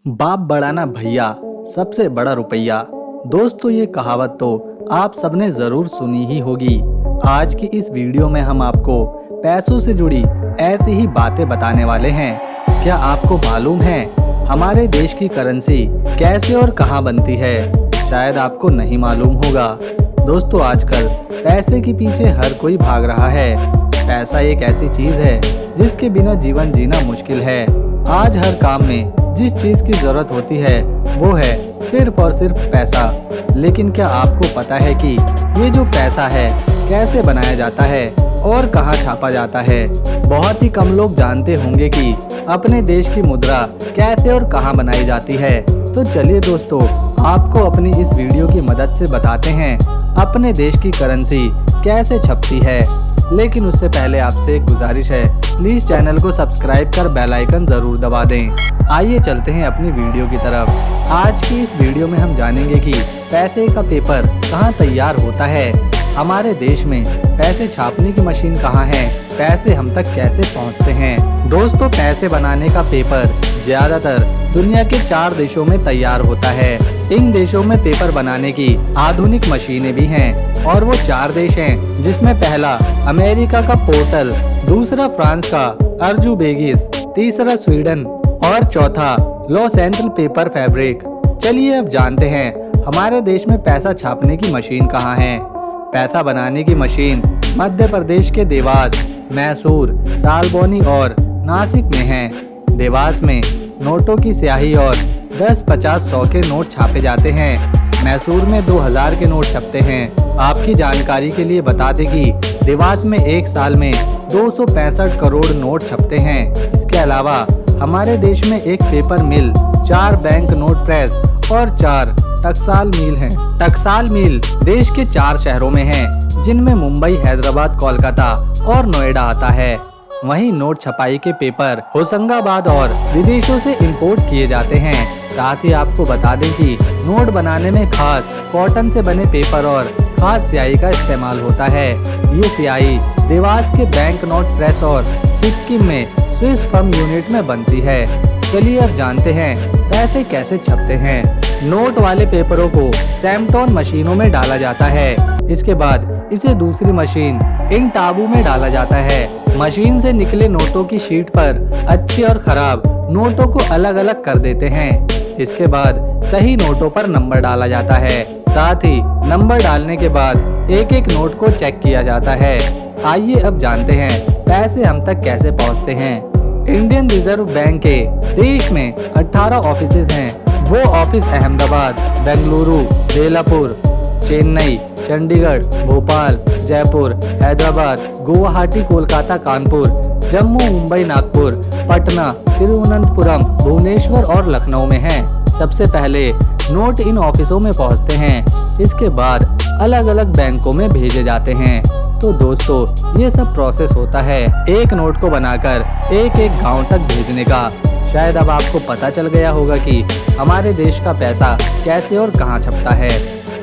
बाप बड़ा ना भैया, सबसे बड़ा रुपया। दोस्तों ये कहावत तो आप सबने ज़रूर सुनी ही होगी। आज की इस वीडियो में हम आपको पैसों से जुड़ी ऐसी ही बातें बताने वाले हैं। क्या आपको मालूम है हमारे देश की करेंसी कैसे और कहाँ बनती है? शायद आपको नहीं मालूम होगा। दोस्तों आजकल पैसे के पीछे हर कोई भाग रहा है। पैसा एक ऐसी चीज़ है जिसके बिना जीवन जीना मुश्किल है। आज हर काम में जिस चीज की जरूरत होती है वो है सिर्फ और सिर्फ पैसा। लेकिन क्या आपको पता है कि ये जो पैसा है कैसे बनाया जाता है और कहाँ छापा जाता है? बहुत ही कम लोग जानते होंगे कि अपने देश की मुद्रा कैसे और कहाँ बनाई जाती है। तो चलिए दोस्तों, आपको अपनी इस वीडियो की मदद से बताते हैं अपने देश की करेंसी कैसे छपती है। लेकिन उससे पहले आपसे एक गुजारिश है, प्लीज चैनल को सब्सक्राइब कर बेल आइकन जरूर दबा दें। आइए चलते हैं अपनी वीडियो की तरफ। आज की इस वीडियो में हम जानेंगे कि पैसे का पेपर कहाँ तैयार होता है, हमारे देश में पैसे छापने की मशीन कहाँ है, पैसे हम तक कैसे पहुँचते हैं। दोस्तों पैसे बनाने का पेपर ज्यादातर दुनिया के 4 देशों में तैयार होता है। इन देशों में पेपर बनाने की आधुनिक मशीनें भी हैं और वो 4 देश हैं, जिसमें पहला अमेरिका का पोर्टल, दूसरा फ्रांस का अर्जुबेगिस, तीसरा स्वीडन और चौथा लॉस एंजल्स पेपर फैब्रिक। चलिए अब जानते हैं हमारे देश में पैसा छापने की मशीन कहाँ है। पैसा बनाने की मशीन मध्य प्रदेश के देवास, मैसूर, सालबोनी और नासिक में है। देवास में नोटों की स्याही और 10, 50, 100 के नोट छापे जाते हैं। मैसूर में 2000 के नोट छपते हैं। आपकी जानकारी के लिए बता दें कि देवास में एक साल में 265 करोड़ नोट छपते हैं। इसके अलावा हमारे देश में एक पेपर मिल, 4 बैंक नोट प्रेस और 4 टकसाल मिल हैं। टकसाल मिल देश के 4 शहरों में हैं, जिनमें मुंबई, हैदराबाद, कोलकाता और नोएडा आता है। वहीं नोट छपाई के पेपर होशंगाबाद और विदेशों से इंपोर्ट किए जाते हैं। साथ ही आपको बता दें कि नोट बनाने में खास कॉटन से बने पेपर और खास स्याही का इस्तेमाल होता है। ये स्याही देवास के बैंक नोट प्रेस और सिक्किम में स्विस फर्म यूनिट में बनती है। चलिए अब जानते हैं पैसे कैसे छपते हैं। नोट वाले पेपरों को सैमटोन मशीनों में डाला जाता है। इसके बाद इसे दूसरी मशीन इन टाबू में डाला जाता है। मशीन से निकले नोटों की शीट पर अच्छे और खराब नोटों को अलग अलग कर देते हैं। इसके बाद सही नोटों पर नंबर डाला जाता है। साथ ही नंबर डालने के बाद एक एक नोट को चेक किया जाता है। आइए अब जानते हैं पैसे हम तक कैसे पहुंचते हैं। इंडियन रिजर्व बैंक के देश में 18 ऑफिसेज हैं। वो ऑफिस अहमदाबाद, बेंगलुरु, बेलापुर, चेन्नई, चंडीगढ़, भोपाल, जयपुर, हैदराबाद, गुवाहाटी, कोलकाता, कानपुर, जम्मू, मुंबई, नागपुर, पटना, तिरुवनंतपुरम, भुवनेश्वर और लखनऊ में हैं। सबसे पहले नोट इन ऑफिसों में पहुंचते हैं। इसके बाद अलग अलग बैंकों में भेजे जाते हैं। तो दोस्तों ये सब प्रोसेस होता है एक नोट को बनाकर एक एक गांव तक भेजने का। शायद अब आपको पता चल गया होगा कि हमारे देश का पैसा कैसे और कहाँ छपता है।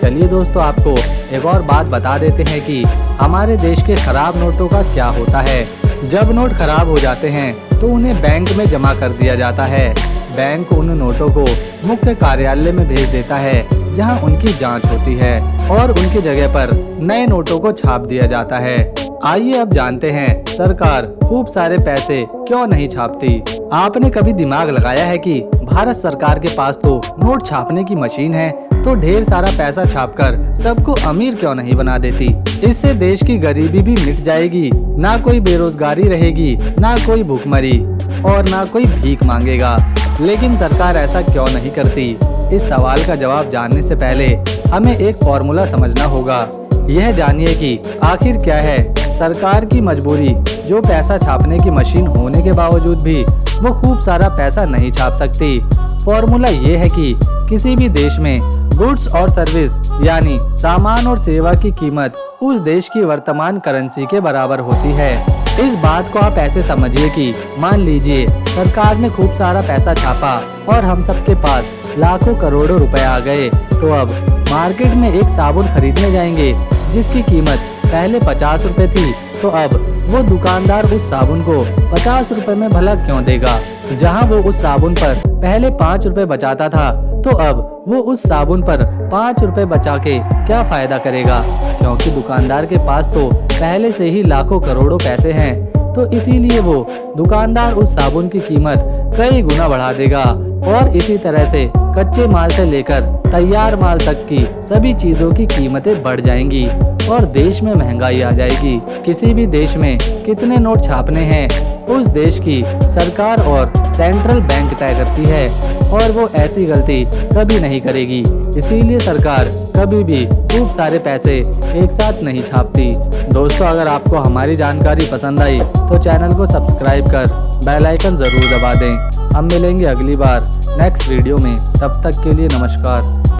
चलिए दोस्तों, आपको एक और बात बता देते हैं कि हमारे देश के खराब नोटों का क्या होता है। जब नोट खराब हो जाते हैं तो उन्हें बैंक में जमा कर दिया जाता है। बैंक उन नोटों को मुख्य कार्यालय में भेज देता है, जहां उनकी जांच होती है और उनकी जगह पर नए नोटों को छाप दिया जाता है। आइए अब जानते हैं सरकार खूब सारे पैसे क्यों नहीं छापती। आपने कभी दिमाग लगाया है कि भारत सरकार के पास तो नोट छापने की मशीन है, तो ढेर सारा पैसा छापकर सबको अमीर क्यों नहीं बना देती? इससे देश की गरीबी भी मिट जाएगी, ना कोई बेरोजगारी रहेगी, ना कोई भूखमरी और ना कोई भीख मांगेगा। लेकिन सरकार ऐसा क्यों नहीं करती? इस सवाल का जवाब जानने से पहले हमें एक फॉर्मूला समझना होगा। यह जानिए कि आखिर क्या है सरकार की मजबूरी, जो पैसा छापने की मशीन होने के बावजूद भी वो खूब सारा पैसा नहीं छाप सकती। फॉर्मूला ये है कि किसी भी देश में गुड्स और सर्विस यानी सामान और सेवा की कीमत उस देश की वर्तमान करेंसी के बराबर होती है। इस बात को आप ऐसे समझिए कि मान लीजिए सरकार ने खूब सारा पैसा छापा और हम सबके पास लाखों करोड़ों रुपए आ गए, तो अब मार्केट में एक साबुन खरीदने जाएंगे जिसकी कीमत पहले 50 रुपए थी, तो अब वो दुकानदार उस साबुन को 50 रुपए में भला क्यों देगा? जहां वो उस साबुन पर पहले 5 रुपए बचाता था, तो अब वो उस साबुन पर 5 रुपए बचा के क्या फायदा करेगा, क्योंकि दुकानदार के पास तो पहले से ही लाखों करोड़ों पैसे हैं। तो इसीलिए वो दुकानदार उस साबुन की कीमत कई गुना बढ़ा देगा और इसी तरह से कच्चे माल से लेकर तैयार माल तक की सभी चीजों की कीमतें बढ़ जाएंगी और देश में महंगाई आ जाएगी। किसी भी देश में कितने नोट छापने हैं उस देश की सरकार और सेंट्रल बैंक तय करती है और वो ऐसी गलती कभी नहीं करेगी। इसीलिए सरकार कभी भी खूब सारे पैसे एक साथ नहीं छापती। दोस्तों, अगर आपको हमारी जानकारी पसंद आई तो चैनल को सब्सक्राइब कर बेल आइकन जरूर दबा दें। हम मिलेंगे अगली बार नेक्स्ट वीडियो में। तब तक के लिए नमस्कार।